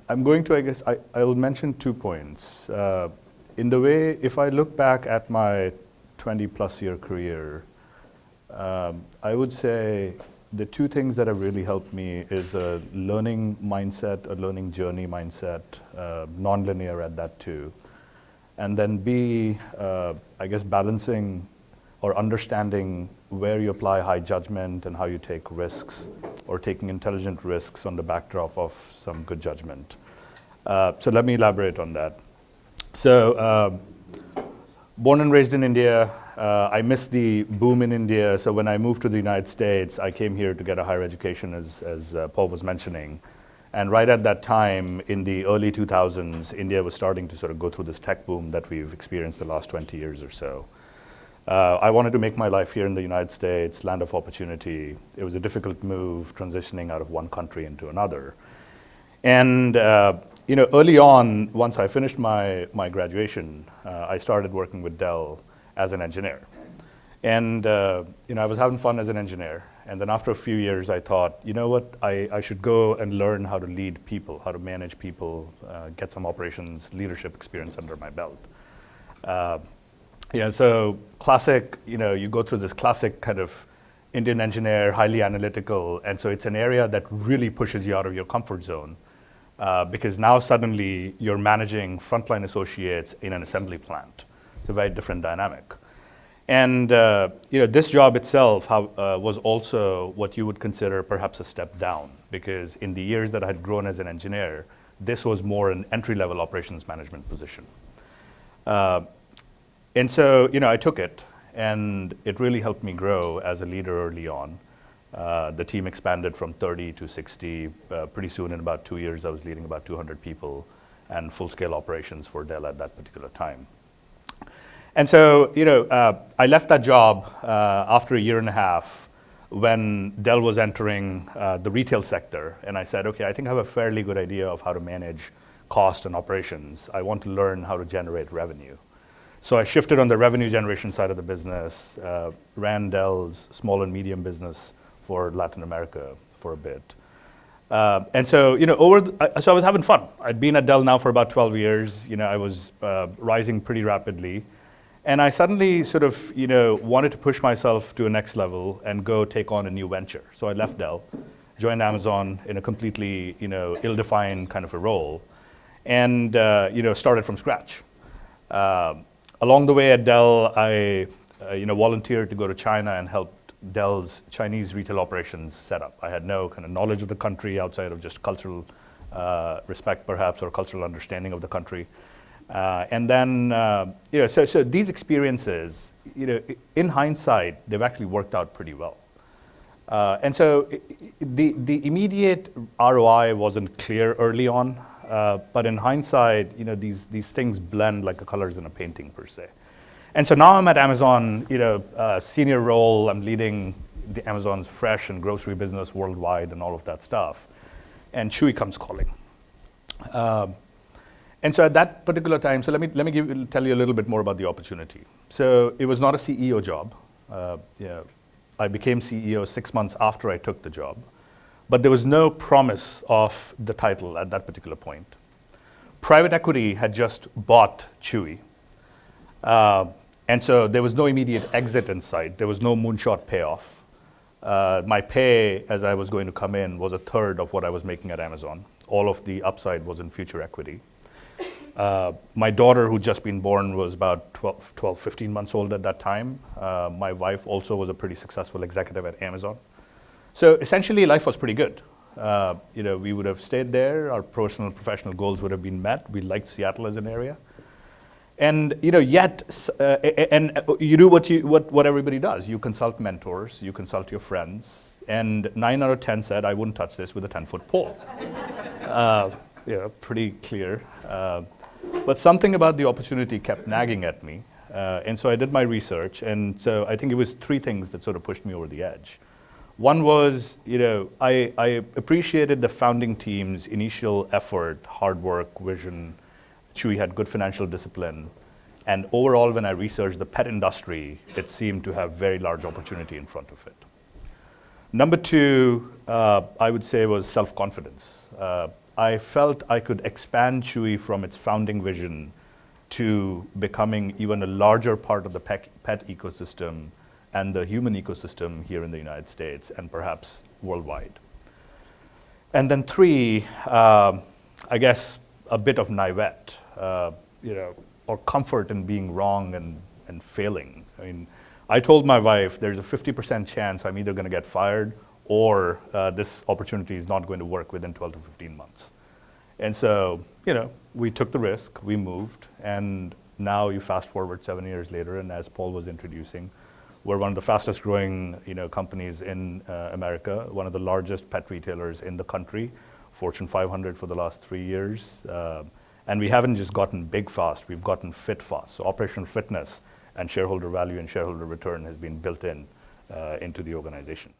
I'm going to, I guess, I will mention 2 points. In the way, if I look back at my 20 plus year career, I would say the 2 things that have really helped me is a learning mindset, a learning journey mindset, non-linear at that too. And then B, I guess balancing or understanding where you apply high judgment and how you take risks, or taking intelligent risks on the backdrop of some good judgment. So let me elaborate on that. So born and raised in India, I missed the boom in India. So when I moved to the United States, I came here to get a higher education, as Paul was mentioning. And right at that time, in the early 2000s, India was starting to sort of go through this tech boom that we've experienced the last 20 years or so. I wanted to make my life here in the United States, land of opportunity. It was a difficult move, transitioning out of one country into another. And early on, once I finished my graduation, I started working with Dell as an engineer. And I was having fun as an engineer. And then after a few years, I thought, you know what, I should go and learn how to lead people, how to manage people, get some operations leadership experience under my belt. So classic, you go through this classic kind of Indian engineer, highly analytical, and so it's an area that really pushes you out of your comfort zone, because now suddenly you're managing frontline associates in an assembly plant. It's a very different dynamic. And this job itself was also what you would consider perhaps a step down, because in the years that I had grown as an engineer, this was more an entry-level operations management position. And so, I took it, and it really helped me grow as a leader early on. The team expanded from 30 to 60. Pretty soon, in about 2 years, I was leading about 200 people and full-scale operations for Dell at that particular time. And so, I left that job after a year and a half when Dell was entering the retail sector. And I said, okay, I think I have a fairly good idea of how to manage cost and operations. I want to learn how to generate revenue. So I shifted on the revenue generation side of the business, ran Dell's small and medium business for Latin America for a bit. And so, so I was having fun. I'd been at Dell now for about 12 years. I was rising pretty rapidly. And I suddenly sort of, wanted to push myself to a next level and go take on a new venture. So I left Dell, joined Amazon in a completely, ill-defined kind of a role, and, started from scratch. Along the way at Dell, I volunteered to go to China and help Dell's Chinese retail operations set up. I had no kind of knowledge of the country outside of just cultural respect, perhaps, or cultural understanding of the country. And then, so these experiences, in hindsight, they've actually worked out pretty well. And so the immediate ROI wasn't clear early on. But in hindsight, these things blend like the colors in a painting per se. And so now I'm at Amazon, senior role. I'm leading the Amazon's fresh and grocery business worldwide and all of that stuff. And Chewy comes calling. And so at that particular time, so let me tell you a little bit more about the opportunity. So it was not a CEO job. I became CEO 6 months after I took the job. But there was no promise of the title at that particular point. Private equity had just bought Chewy. And so there was no immediate exit in sight. There was no moonshot payoff. My pay, as I was going to come in, was a third of what I was making at Amazon. All of the upside was in future equity. My daughter, who'd just been born, was about 12, 15 months old at that time. My wife also was a pretty successful executive at Amazon. So essentially, life was pretty good. We would have stayed there. Our personal and professional goals would have been met. We liked Seattle as an area. And yet, and you do what everybody does. You consult mentors, you consult your friends, and 9 out of 10 said, I wouldn't touch this with a 10-foot pole. Pretty clear. But something about the opportunity kept nagging at me. And so I did my research. And so I think it was 3 things that sort of pushed me over the edge. One was, I appreciated the founding team's initial effort, hard work, vision. Chewy had good financial discipline. And overall, when I researched the pet industry, it seemed to have very large opportunity in front of it. Number two, I would say, was self-confidence. I felt I could expand Chewy from its founding vision to becoming even a larger part of the pet ecosystem and the human ecosystem here in the United States and perhaps worldwide. And then three, I guess a bit of naivete, or comfort in being wrong and failing. I mean, I told my wife there's a 50% chance I'm either going to get fired or this opportunity is not going to work within 12 to 15 months. And so, we took the risk, we moved, and now you fast forward 7 years later, and as Paul was introducing, we're one of the fastest growing companies in America, one of the largest pet retailers in the country, Fortune 500 for the last 3 years. And we haven't just gotten big fast, we've gotten fit fast. So operational fitness and shareholder value and shareholder return has been built into the organization.